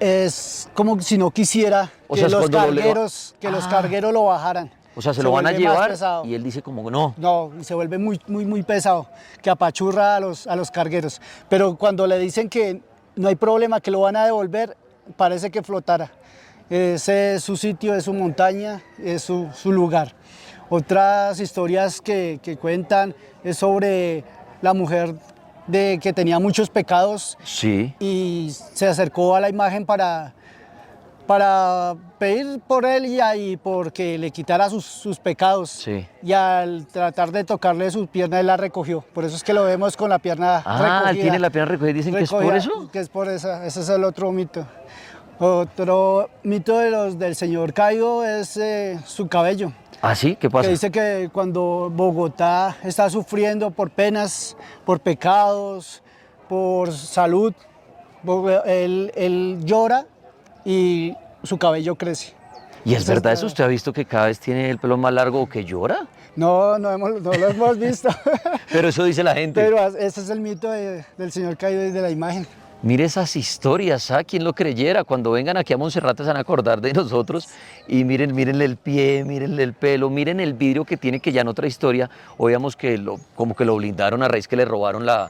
D: Es como si no quisiera
B: O
D: que,
B: sea,
D: los
B: cuando
D: cargueros, los cargueros lo bajaran.
B: O sea, se lo van a
D: vuelve más
B: llevar
D: pesado.
B: y él dice como no.
D: No, y se vuelve muy pesado, que apachurra a los cargueros. Pero cuando le dicen que no hay problema, que lo van a devolver, parece que flotara. Ese es su sitio, es su montaña, es su lugar. Otras historias que cuentan es sobre la mujer que tenía muchos pecados
B: Sí.
D: y se acercó a la imagen para para pedir por él y porque le quitara sus pecados.
B: Sí.
D: Y al tratar de tocarle sus piernas, él la recogió. Por eso es que lo vemos con la pierna recogida.
B: Él tiene la pierna recogida, dicen que es por
D: Recogida,
B: eso.
D: que es por esa. Ese es el otro mito. Otro mito del señor Caído es su cabello.
B: ¿Ah, sí? ¿Qué pasa?
D: Que dice que cuando Bogotá está sufriendo por penas, por pecados, por salud, él llora y su cabello crece.
B: ¿Y es
D: Esa
B: verdad
D: es
B: eso?
D: la-
B: ¿Usted ha visto que cada vez tiene el pelo más largo o que llora?
D: No lo hemos visto.
B: Pero eso dice la gente.
D: Pero ese es el mito del señor Caído y de la imagen.
B: Mire esas historias, ¿ah? ¿Quién lo creyera? Cuando vengan aquí a Monserrate se van a acordar de nosotros y mírenle el pie, mírenle el pelo, miren el vidrio que tiene, que ya en otra historia oíamos que como que lo blindaron a raíz que le robaron la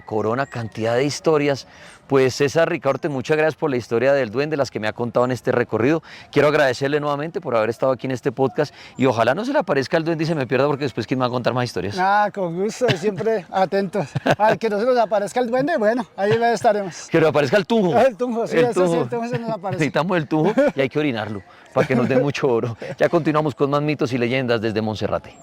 B: corona, cantidad de historias. Pues César Ricaurte, muchas gracias por la historia del duende, las que me ha contado en este recorrido. Quiero agradecerle nuevamente por haber estado aquí en este podcast y ojalá no se le aparezca el duende y se me pierda, porque después ¿quién me va a contar más historias?
D: Con gusto, siempre atentos. Al que no se nos aparezca el duende, bueno, ahí estaremos.
B: Que le aparezca el tunjo.
D: El tunjo, sí, ese sí, el tunjo se nos aparece.
B: Necesitamos el tunjo y hay que orinarlo para que nos dé mucho oro. Ya continuamos con más mitos y leyendas desde Monserrate.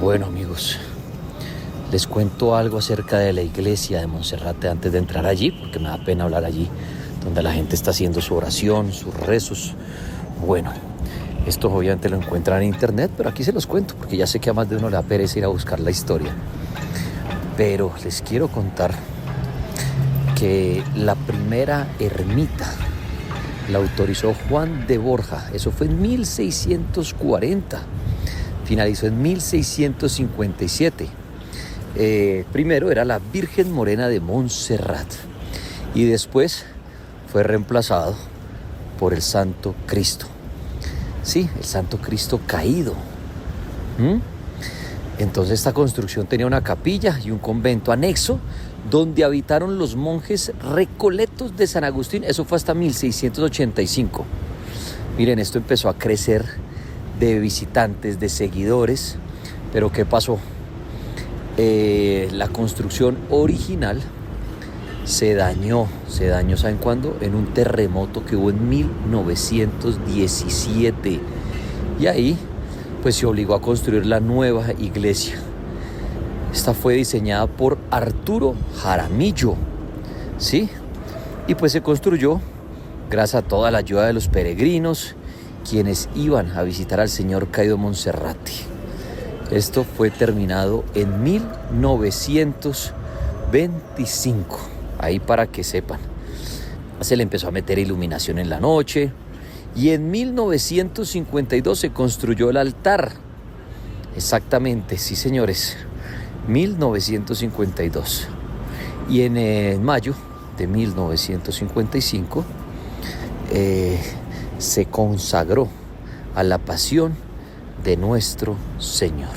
B: Bueno, amigos, les cuento algo acerca de la iglesia de Monserrate antes de entrar allí, porque me da pena hablar allí, donde la gente está haciendo su oración, sus rezos. Bueno, esto obviamente lo encuentran en internet, pero aquí se los cuento, porque ya sé que a más de uno le da pereza ir a buscar la historia. Pero les quiero contar que la primera ermita la autorizó Juan de Borja. Eso fue en 1640. Finalizó en 1657. Primero era la Virgen Morena de Montserrat y después fue reemplazado por el Santo Cristo. Sí, el Santo Cristo caído. Entonces esta construcción tenía una capilla y un convento anexo donde habitaron los monjes recoletos de San Agustín. Eso fue hasta 1685. Miren, esto empezó a crecer de visitantes, de seguidores, pero ¿qué pasó? La construcción original se dañó, ¿saben cuándo? En un terremoto que hubo en 1917, y ahí pues se obligó a construir la nueva iglesia. Esta fue diseñada por Arturo Jaramillo, ¿sí? Y pues se construyó gracias a toda la ayuda de los peregrinos, quienes iban a visitar al señor Caído Monserrate. Esto fue terminado en 1925, ahí para que sepan. Se le empezó a meter iluminación en la noche y en 1952 se construyó el altar. Exactamente, sí señores, 1952. Y en mayo de 1955 se consagró a la pasión de nuestro Señor.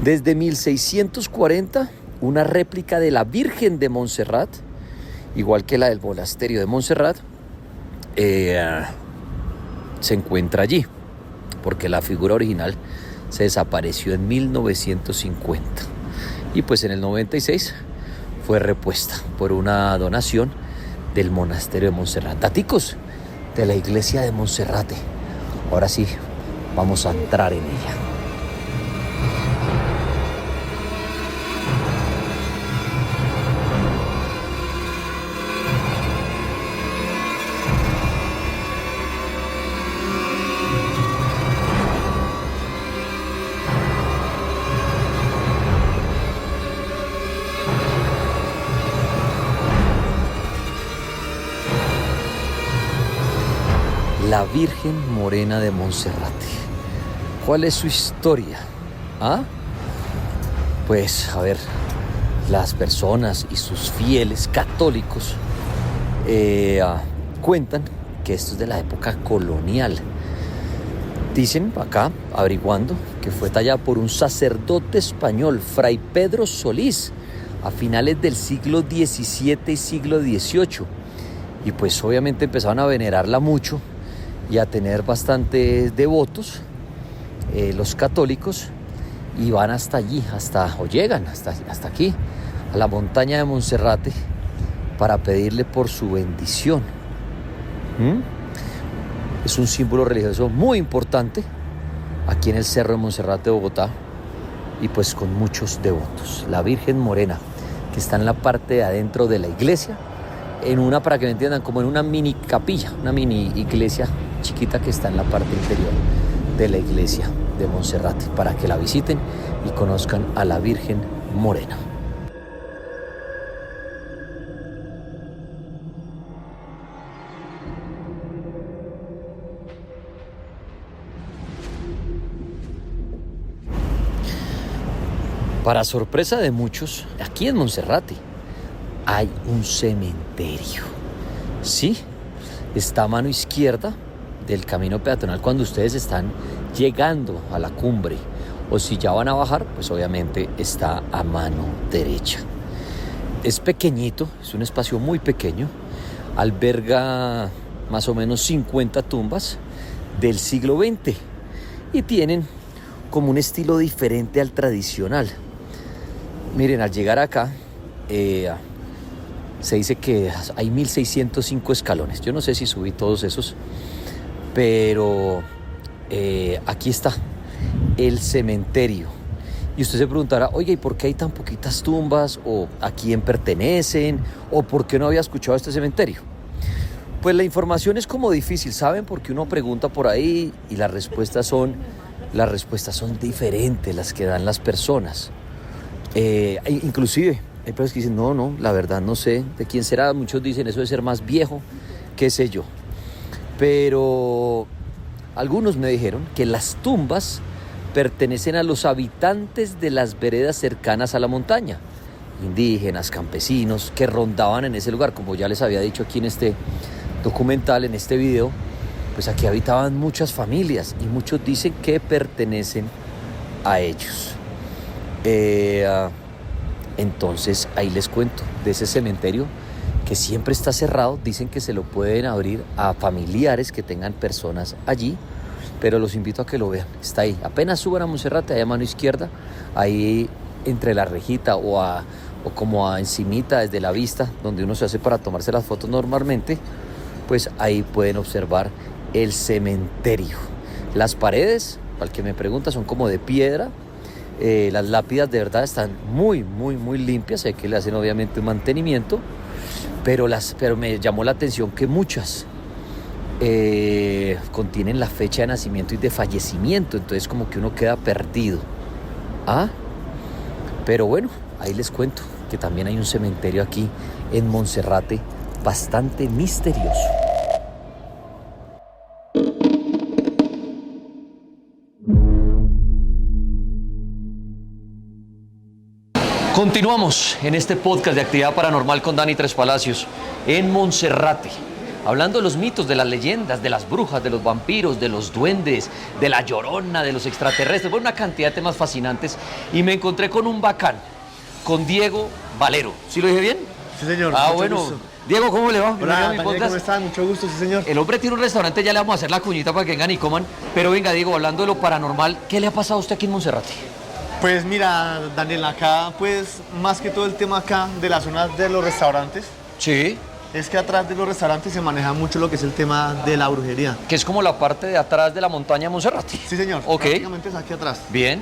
B: Desde 1640, una réplica de la Virgen de Montserrat, igual que la del monasterio de Montserrat, se encuentra allí, porque la figura original se desapareció en 1950 y pues en el 96 fue repuesta por una donación del monasterio de Montserrat. Daticos de la iglesia de Monserrate. Ahora sí, vamos a entrar en ella. La Virgen Morena de Monserrate. ¿Cuál es su historia? Pues, a ver, las personas y sus fieles católicos cuentan que esto es de la época colonial. Dicen acá, averiguando, que fue tallada por un sacerdote español, Fray Pedro Solís, a finales del siglo XVII y siglo XVIII. Y pues obviamente empezaron a venerarla mucho y a tener bastantes devotos. los católicos y van hasta allí, o llegan hasta aquí, a la montaña de Monserrate, para pedirle por su bendición. Es un símbolo religioso muy importante aquí en el Cerro de Monserrate, Bogotá, y pues con muchos devotos. La Virgen Morena, que está en la parte de adentro de la iglesia, para que me entiendan, como en una mini capilla, una mini iglesia chiquita que está en la parte interior de la iglesia de Monserrate, para que la visiten y conozcan a la Virgen Morena. Para sorpresa de muchos, aquí en Monserrate hay un cementerio. Sí, está a mano izquierda del camino peatonal cuando ustedes están llegando a la cumbre, o si ya van a bajar, pues obviamente está a mano derecha. Es pequeñito, es un espacio muy pequeño, alberga más o menos 50 tumbas del siglo XX y tienen como un estilo diferente al tradicional. Miren, al llegar acá, se dice que hay 1605 escalones. Yo no sé si subí todos esos, pero aquí está el cementerio. Y usted se preguntará, oye, ¿y por qué hay tan poquitas tumbas? ¿O a quién pertenecen? ¿O por qué no había escuchado este cementerio? Pues la información es como difícil, ¿saben? Porque uno pregunta por ahí y las respuestas son diferentes las que dan las personas. Inclusive hay personas que dicen, no, la verdad no sé de quién será. Muchos dicen, eso debe ser más viejo, qué sé yo. Pero algunos me dijeron que las tumbas pertenecen a los habitantes de las veredas cercanas a la montaña, indígenas, campesinos, que rondaban en ese lugar. Como ya les había dicho aquí en este documental, en este video, pues aquí habitaban muchas familias y muchos dicen que pertenecen a ellos. Entonces ahí les cuento de ese cementerio que siempre está cerrado. Dicen que se lo pueden abrir a familiares que tengan personas allí, pero los invito a que lo vean. Está ahí, apenas suban a Monserrate, ahí a mano izquierda, ahí entre la rejita o como encimita desde la vista donde uno se hace para tomarse las fotos normalmente, pues ahí pueden observar el cementerio. Las paredes, para el que me pregunta, son como de piedra. Las lápidas de verdad están muy limpias. Sé que le hacen obviamente un mantenimiento, pero me llamó la atención que muchas contienen la fecha de nacimiento y de fallecimiento, entonces como que uno queda perdido. Pero bueno, ahí les cuento que también hay un cementerio aquí en Monserrate bastante misterioso. Continuamos en este podcast de Actividad Paranormal con Dani Tres Palacios en Monserrate, hablando de los mitos, de las leyendas, de las brujas, de los vampiros, de los duendes, de la Llorona, de los extraterrestres, bueno, una cantidad de temas fascinantes. Y me encontré con un bacán, con Diego Valero. ¿Sí lo dije bien?
C: Sí, señor.
B: Bueno.
C: Gusto.
B: Diego, ¿cómo le va?
C: Hola, ¿cómo están? Mucho gusto, sí, señor.
B: El hombre tiene un restaurante, ya le vamos a hacer la cuñita para que vengan y coman. Pero venga, Diego, hablando de lo paranormal, ¿qué le ha pasado a usted aquí en Monserrate?
C: Pues mira, Daniel, acá, pues, más que todo el tema acá de las zonas de los restaurantes,
B: Sí.
C: es que atrás de los restaurantes se maneja mucho lo que es el tema de la brujería.
B: Que es como la parte de atrás de la montaña de Monserrate.
C: Sí, señor.
B: Ok.
C: Prácticamente es aquí atrás.
B: Bien.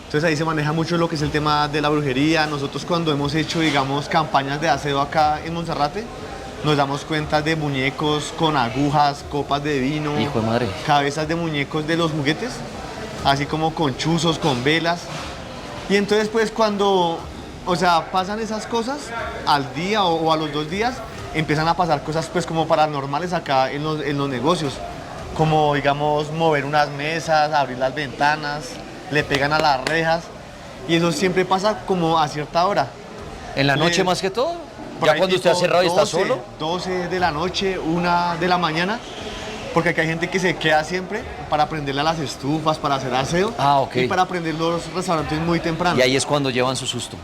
C: Entonces ahí se maneja mucho lo que es el tema de la brujería. Nosotros cuando hemos hecho, digamos, campañas de aseo acá en Monserrate, nos damos cuenta de muñecos con agujas, copas de vino,
B: Hijo de madre.
C: cabezas de muñecos de los juguetes, así como con chuzos, con velas. Y entonces pues cuando, pasan esas cosas al día o a los 2 días, empiezan a pasar cosas pues como paranormales acá en los negocios, como digamos mover unas mesas, abrir las ventanas, le pegan a las rejas, y eso siempre pasa como a cierta hora.
B: ¿En la noche más que todo?
C: Por
B: ¿Ya
C: ahí
B: cuando usted ha
C: tipo
B: cerrado y está
C: 12,
B: solo?
C: 12 de la noche, 1 de la mañana, porque acá hay gente que se queda siempre para prenderle a las estufas, para hacer aseo,
B: Ok.
C: y para prender los restaurantes muy temprano.
B: Y ahí es cuando llevan su susto.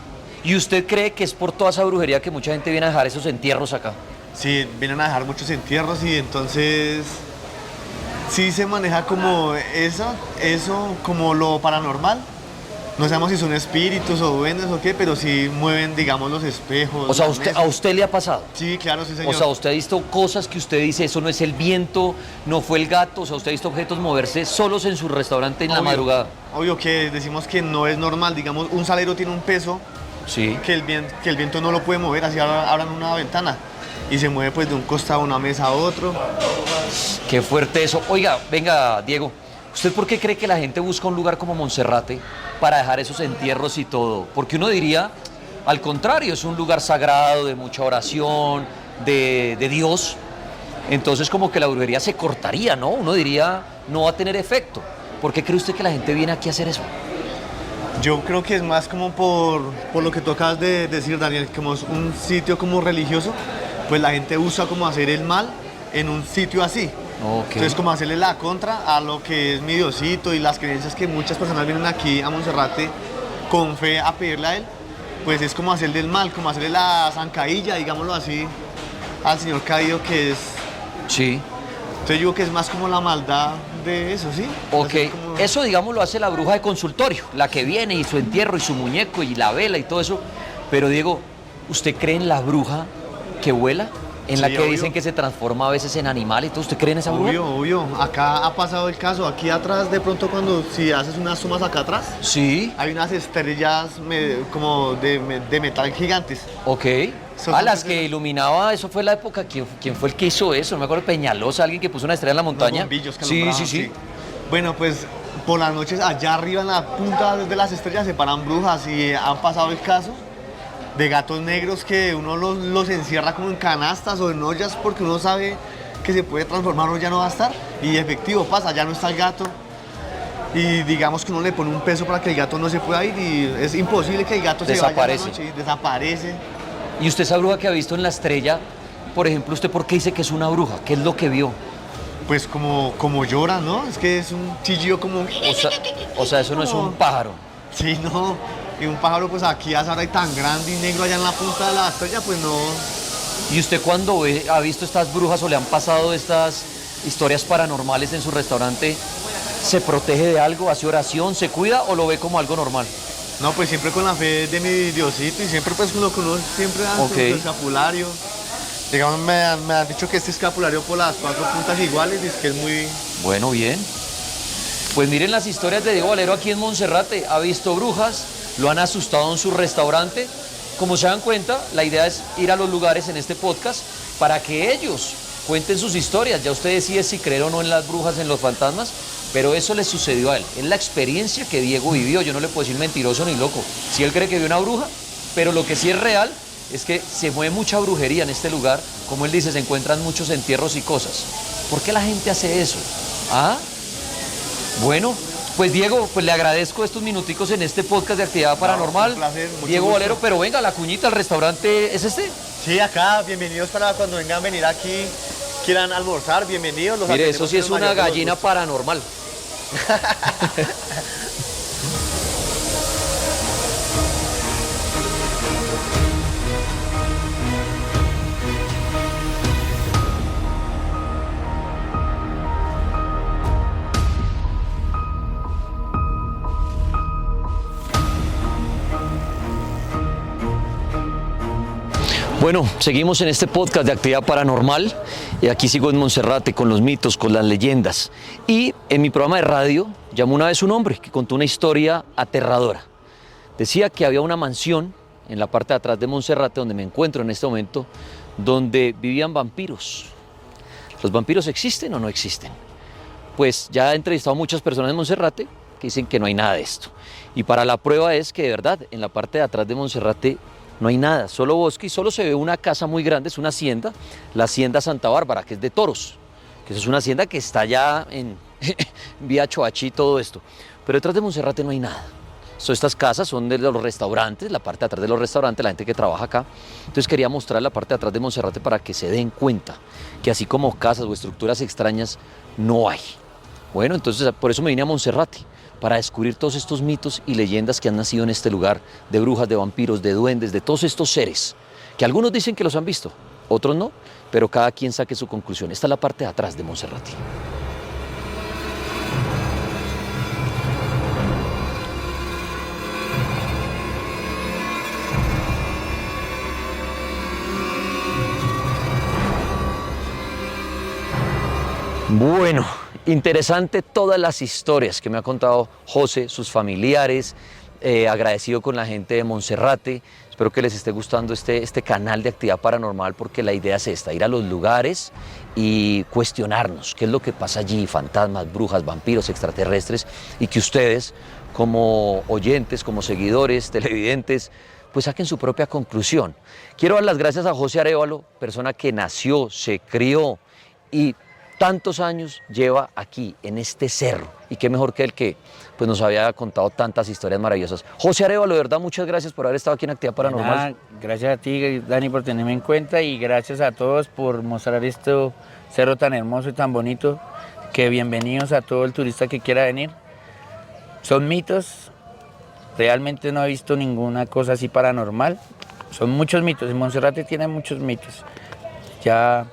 B: ¿Y usted cree que es por toda esa brujería que mucha gente viene a dejar esos entierros acá?
C: Sí, vienen a dejar muchos entierros y entonces sí se maneja como eso como lo paranormal. No sabemos si son espíritus o duendes o qué, pero sí mueven, digamos, los espejos.
B: O sea,
C: las
B: ¿a
C: mesas.
B: usted le ha pasado?
C: Sí, claro, sí, señor.
B: O sea, usted ha visto cosas que usted dice, eso no es el viento, no fue el gato, o sea, usted ha visto objetos moverse solos en su restaurante en la
C: Obvio,
B: madrugada.
C: Obvio que decimos que no es normal, digamos, un salero tiene un peso
B: Sí.
C: que el viento no lo puede mover, así abran una ventana y se mueve pues de un costado de una mesa a otro.
B: Qué fuerte eso. Oiga, venga, Diego, ¿usted por qué cree que la gente busca un lugar como Monserrate para dejar esos entierros y todo? Porque uno diría, al contrario, es un lugar sagrado, de mucha oración, de Dios. Entonces como que la brujería se cortaría, ¿no? Uno diría, no va a tener efecto. ¿Por qué cree usted que la gente viene aquí a hacer eso?
C: Yo creo que es más como por lo que tú acabas de decir, Daniel, como es un sitio como religioso, pues la gente usa como hacer el mal en un sitio así.
B: Ok.
C: Entonces como hacerle la contra a lo que es mi Diosito y las creencias que muchas personas vienen aquí a Monserrate con fe a pedirle a él, pues es como hacerle el mal, como hacerle la zancadilla, digámoslo así, al señor caído que es...
B: Sí.
C: Entonces yo digo que es más como la maldad de eso, ¿sí?
B: Ok,
C: Así como-
B: eso digamos lo hace la bruja de consultorio, la que viene y su entierro y su muñeco y la vela y todo eso. Pero Diego, ¿usted cree en la bruja que vuela? En la
C: Sí,
B: que
C: obvio.
B: dicen que se transforma a veces en animal y todo. ¿Usted cree en esa bruja?
C: Obvio, obvio. Acá ha pasado el caso. Aquí atrás, de pronto, cuando si haces unas tomas acá atrás,
B: Sí,
C: hay unas estrellas como de metal gigantes.
B: ok.
C: Son
B: A las
C: antes
B: que
C: de-
B: iluminaba, eso fue la época, ¿quién fue el que hizo eso? No me acuerdo, Peñalosa, alguien que puso una estrella en la
C: Unos
B: montaña.
C: bombillos que
B: Sí,
C: alumbraban,
B: sí, sí.
C: Bueno, pues por las noches allá arriba en la punta de las estrellas se paran brujas y han pasado el caso de gatos negros que uno los encierra como en canastas o en ollas porque uno sabe que se puede transformar o ya no va a estar. Y efectivo pasa, ya no está el gato. Y digamos que uno le pone un peso para que el gato no se pueda ir y es imposible que el gato se vaya en
B: Desaparece.
C: la noche y desaparece.
B: Y usted esa bruja que ha visto en la estrella, por ejemplo, ¿usted por qué dice que es una bruja? ¿Qué es lo que vio?
C: Pues como llora, ¿no? Es que es un chillido como...
B: O sea, eso no es un pájaro.
C: Sí, no. Y un pájaro pues aquí a Sara y tan grande y negro allá en la punta de la estrella, pues no.
B: ¿Y usted cuando ha visto estas brujas o le han pasado estas historias paranormales en su restaurante, se protege de algo, hace oración, se cuida o lo ve como algo normal?
C: No, pues siempre con la fe de mi Diosito y siempre pues con lo que uno siempre da
B: Ok.
C: su escapulario. Digamos, me han dicho que este escapulario por las 4 puntas iguales y es que es muy...
B: Bueno, bien. Pues miren las historias de Diego Valero aquí en Monserrate. Ha visto brujas, lo han asustado en su restaurante. Como se dan cuenta, la idea es ir a los lugares en este podcast para que ellos cuenten sus historias. Ya usted decide si creer o no en las brujas, en los fantasmas, pero eso le sucedió a él. Es la experiencia que Diego vivió. Yo no le puedo decir mentiroso ni loco. Si él cree que vio una bruja, pero lo que sí es real es que se mueve mucha brujería en este lugar. Como él dice, se encuentran muchos entierros y cosas. ¿Por qué la gente hace eso? ¿Ah? Bueno, pues Diego, pues le agradezco estos minuticos en este podcast de Actividad Paranormal.
C: un placer, mucho
B: Diego
C: gusto.
B: Valero, pero venga, la cuñita, el restaurante, ¿es este?
C: Sí, acá, bienvenidos para cuando vengan a venir aquí, quieran almorzar, bienvenidos. Los
B: Mire, eso
C: atendemos
B: sí
C: con
B: es
C: el
B: una
C: mayor de los
B: gallina
C: gustos.
B: paranormal. Bueno, seguimos en este podcast de Actividad Paranormal y aquí sigo en Monserrate con los mitos, con las leyendas. Y en mi programa de radio llamó una vez un hombre que contó una historia aterradora. Decía que había una mansión en la parte de atrás de Monserrate, donde me encuentro en este momento, donde vivían vampiros. ¿Los vampiros existen o no existen? Pues ya he entrevistado a muchas personas en Monserrate que dicen que no hay nada de esto. Y para la prueba es que de verdad, en la parte de atrás de Monserrate no hay nada, solo bosque y solo se ve una casa muy grande, es una hacienda, la Hacienda Santa Bárbara, que es de toros, que es una hacienda que está ya en vía Choachí y todo esto. Pero detrás de Monserrate no hay nada. Estas casas son de los restaurantes, la parte de atrás de los restaurantes, la gente que trabaja acá. Entonces quería mostrar la parte de atrás de Monserrate para que se den cuenta que así como casas o estructuras extrañas, no hay. Bueno, entonces por eso me vine a Monserrate, para descubrir todos estos mitos y leyendas que han nacido en este lugar, de brujas, de vampiros, de duendes, de todos estos seres, que algunos dicen que los han visto, otros no, pero cada quien saque su conclusión. Esta es la parte de atrás de Monserrate. Bueno, interesante todas las historias que me ha contado José, sus familiares, agradecido con la gente de Monserrate. Espero que les esté gustando este canal de Actividad Paranormal, porque la idea es esta, ir a los lugares y cuestionarnos qué es lo que pasa allí, fantasmas, brujas, vampiros, extraterrestres, y que ustedes como oyentes, como seguidores, televidentes, pues saquen su propia conclusión. Quiero dar las gracias a José Arévalo, persona que nació, se crió y tantos años lleva aquí, en este cerro, y qué mejor que él que pues, nos había contado tantas historias maravillosas. José Arévalo, de verdad, muchas gracias por haber estado aquí en Actividad Paranormal.
A: Nada, gracias a ti, Dani, por tenerme en cuenta, y gracias a todos por mostrar este cerro tan hermoso y tan bonito, que bienvenidos a todo el turista que quiera venir. Son mitos, realmente no he visto ninguna cosa así paranormal, son muchos mitos, en Monserrate tiene muchos mitos. Ya...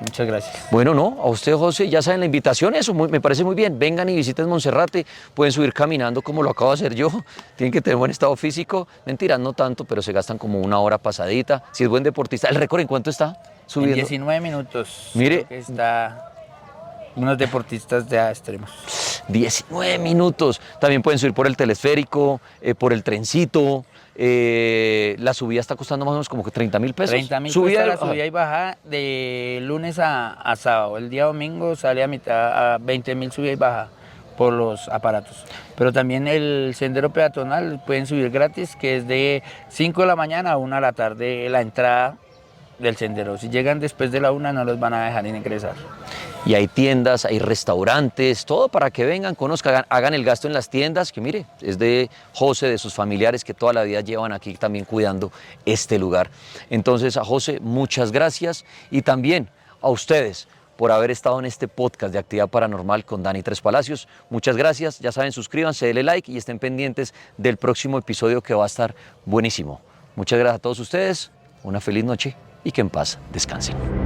A: Muchas gracias.
B: Bueno, no, a usted, José, ya saben la invitación, eso me parece muy bien. Vengan y visiten Monserrate, pueden subir caminando como lo acabo de hacer yo, tienen que tener buen estado físico, mentiras, no tanto, pero se gastan como una hora pasadita. Si es buen deportista, ¿el récord en cuánto está subiendo?
A: En 19 minutos.
B: Mire.
A: Creo que está unos deportistas de extremos.
B: 19 minutos. También pueden subir por el telesférico, por el trencito. La subida está costando más o menos como que 30.000 pesos.
A: 30.000 cuesta la subida y bajada de lunes a sábado. El día domingo sale a 20.000 subida y bajada por los aparatos. Pero también el sendero peatonal pueden subir gratis, que es de 5 de la mañana a 1 de la tarde la entrada del sendero. Si llegan después de la 1 no los van a dejar ingresar.
B: Y hay tiendas, hay restaurantes, todo para que vengan, conozcan, hagan el gasto en las tiendas, que mire, es de José, de sus familiares que toda la vida llevan aquí también cuidando este lugar. Entonces a José, muchas gracias, y también a ustedes por haber estado en este podcast de Actividad Paranormal con Dani Tres Palacios. Muchas gracias, ya saben, suscríbanse, denle like y estén pendientes del próximo episodio, que va a estar buenísimo. Muchas gracias a todos ustedes, una feliz noche y que en paz descansen.